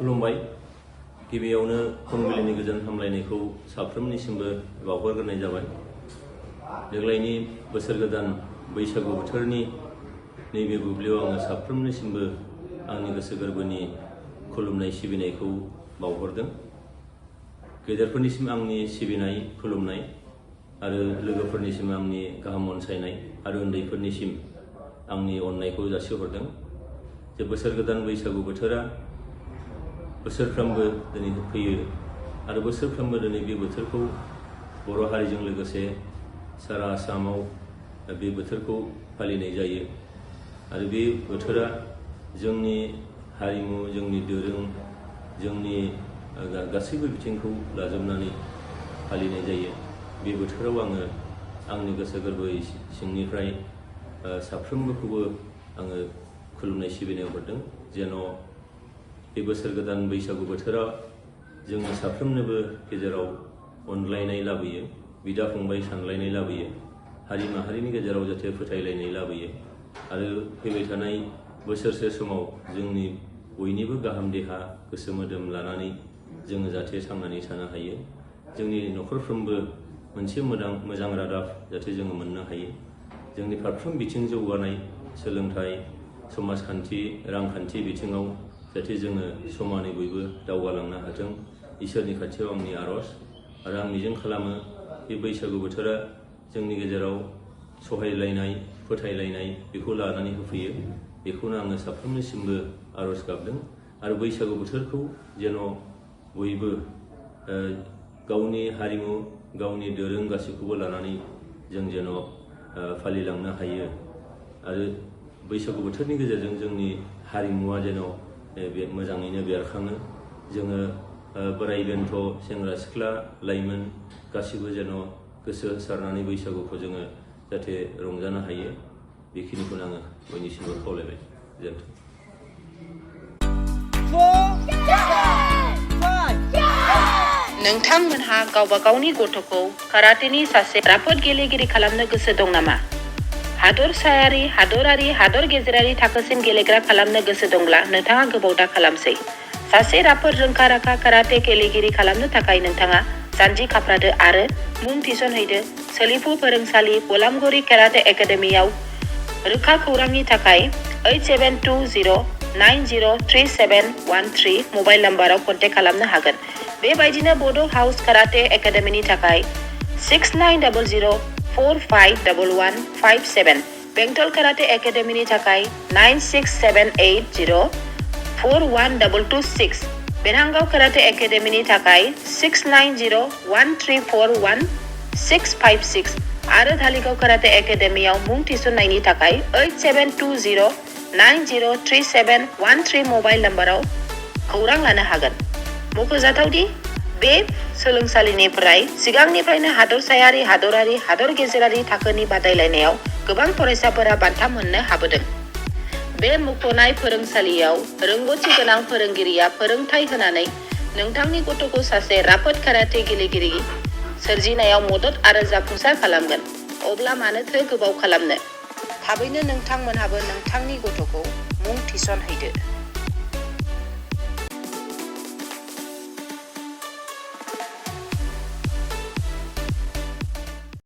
खुलुमबाय। गिबियावनो फुंबिलिनि गोजोन हामलायनायखौ साफ्रोमनिसिमबो बावहरग्रोनाय जाबाय। देग्लायनि बोसोर गोदान बैसागु बोथोरनि नैबे बुब्लियाव आङो साफ्रोमनिसिमबो आंनि गोसो गोरबोनि खुलुमनाय सिबिनायखौ बावहरदों। गेदेरफोरनिसिम आंनि सिबिनाय खुलुमनाय आरो लोगोफोरनिसिम आंनि गाहाम अनसायनाय आरो उन्दैफोरनिसिम आंनि अननायखौ जासिहरदों। जे बोसोर गोदान बैसागु बोथोरा बोसोरफ्रोमबो दिनै फैयो आरो बोसोरफ्रोमबो दिनै बे बोथोरखौ बर' हारिजों लोगोसे सारा आसामाव बे बोथोरखौ फालिनाय जायो आरो बे बोथोरा जोंनि हारिमु, जोंनि दोरों, जोंनि गासैबो बिथिंखौ लाजोबनानै फालिनाय जायो। बे बोथोराव आङो आंनि गोसो गोरबो सिंनिफ्राय साफ्रोमबोखौबो आङो खुलुमनाय सिबिनाय हरदों। जेन' बे बोसोर गोदान बैसागु बोथोरा जोंनि साफ्रोमनोबो गेजेराव अनलायनाय लाबोयो, बिदा फंबाय सानलायनाय लाबोयो, हारि माहारिनि गेजेराव जाहाथे फोथायलायनाय लाबोयो आरो फैबाय थानाय बोसोरसे समाव जोंनि बयनिबो गाहाम देहा गोसो मोदोम लानानै जोङो जाहाथे थांनानै थानो हायो। जोंनि न'खरफ्रोमबो मोनसे मोजां रादाब जाहाथे जोङो मोननो हायो। जोंनि फारफ्रोम बिथिं जौगानाय, सोलोंथाइ, समाजखान्थि, रांखान्थि बिथिङाव जाहाथे जोङो समानै बयबो दावगालांनो हाथों। इसोरनि खाथियाव आंनि आर'ज आरो आं मिजिं खालामो बे बैसागु बोथोरा जोंनि गेजेराव सहायलायनाय, फोथायलायनाय बेखौ लानानै होफैयो। बेखौनो आङो साफ्रोमनिसिमबो आर'ज गाबदों आरो बैसागु बोथोरखौ जेन' बयबो गावनि हारिमु, गावनि दोरों गासैखौबो लानानै जों जेन' फालिलांनो हायो आरो बैसागु बोथोरनि गेजेरजों जोंनि हारिमुवा जेन' बे मोजाङैनो बेरखाङो। जोङो बोराय बेन्थ', सेंग्रा सिख्ला, लाइमोन गासिबो जेन' गोसो होसारनानै बैसागुखौ जोङो जाहाथे रंजानो हायो। बेखिनिखौनो आङो बयनिसिमबो खावलायबाय। गोजोन्थों। नोंथांमोनहा गावबा गावनि गथ'खौ काराटेनि सासे राफोद गेलेगिरि खालामनो गोसो दं नामा? हादरसायारि, हादरारि, हादर गेजेरारि थाखोसिम गेलेग्रा खालामनो गोसो दंब्ला नोंथाङा गोबाव दा खालामसै। सासे राफोद रोंखा-राखा काराटे गेलेगिरि खालामनो थाखाय नोंथाङा जानजि खाफ्रादो आरो मुं थिसनहैदो सोलिफु फोरोंसालि बलामगुरि काराटे एकाडेमियाव। रोखा खौरांनि थाखाय 8720903713 मबाइल नाम्बाराव कन्टेक्ट खालामनो हागोन। बेबायदिनो बड' हाउस काराटे एकाडेमिनि थाखाय 6900451157, बेंटल काराटे एकाडेमिनि थाखाय 9678041226, बेरहांगाव काराटे एकाडेमिनि थाखाय 6901341656 आरो धालिगाव काराटे एकाडेमियाव मुं थिसननायनि थाखाय 8720903713 मबाइल नाम्बाराव खौरां लानो हागोन। मख'जाथावदि बे सोलोंसालिनिफ्राय सिगांनिफ्रायनो हादरसायारि, हादरारि, हादर गेजेरारि थाखोनि बादायलायनायाव गोबां फरायसाफोरा बान्था मोननो हाबोदों। बे मुंख'नाय फोरोंसालियाव रोंग'थि गोनां फोरोंगिरिया फोरोंथाय होनानै नोंथांनि गथ'खौ सासे राफोद काराटे गेलेगिरि सोरजिनायाव मदद आरो जाफुंसार खालामगोन। अब्ला मानोथो गोबाव खालामनो? थाबैनो नोंथांमोनहाबो नोंथांनि गथ'खौ मुं थिसनहैदो।